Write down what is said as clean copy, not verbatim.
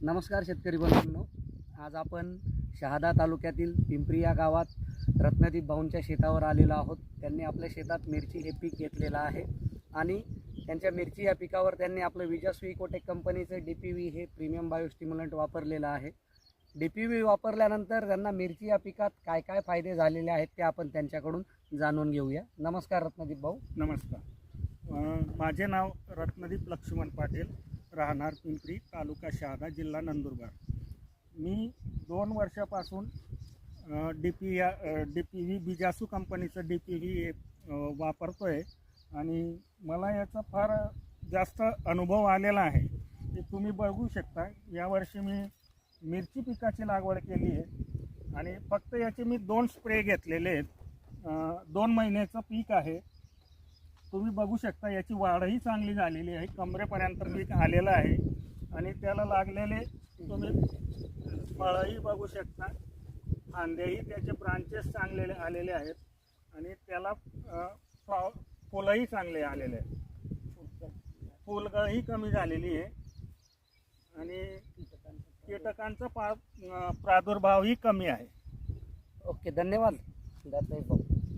नमस्कार शेतकरी बंधूंनो, आज आपण शहादा तालुक्यातील पिंपरी या गावात रत्नदीप भाऊंच्या शेतावर आलेलो आहोत. त्यांनी आपल्या शेतात मिरची हे पीक घेतलेलं आहे आणि त्यांच्या मिरची या पिकावर त्यांनी आपलं विजय इकोटेक कंपनीचं DPV हे प्रीमियम बायोस्टिम्युलंट वापरलेलं आहे. DPV वापरल्यानंतर त्यांना मिरची या पिकात काय काय फायदे झालेले आहेत ते आपण त्यांच्याकडून जाणून घेऊया. नमस्कार रत्नदीप भाऊ. नमस्कार. माझे नाव रत्नदीप लक्ष्मण पाटील, राहणार पिंपरी, तालुका शहादा, जिल्हा नंदुरबार. मी 2 वर्षापासून DPV बिजासू कंपनीचं DPV वापरतो आहे आणि मला याचा फार जास्त अनुभव आलेला आहे. ते तुम्ही बघू शकता. यावर्षी मी मिरची पिकाची लागवड केली आहे आणि फक्त याचे मी 2 स्प्रे घेतलेले आहेत. 2 महिन्याचं पीक आहे. तुम्ही बघू शकता याची वाढही चांगली झालेली आहे. कमरेपर्यंत पीक आलेलं आहे आणि त्याला लागलेले तुम्ही फळंही बघू शकता. फांद्याही त्याचे ब्रांचेस चांगले आलेले आहेत आणि त्याला फुलंही चांगले आलेले आहेत. फुलगळही कमी झालेली आहे आणि कीटकांचा प्रादुर्भावही कमी आहे. ओके, धन्यवाद रत्नदीप भाऊ.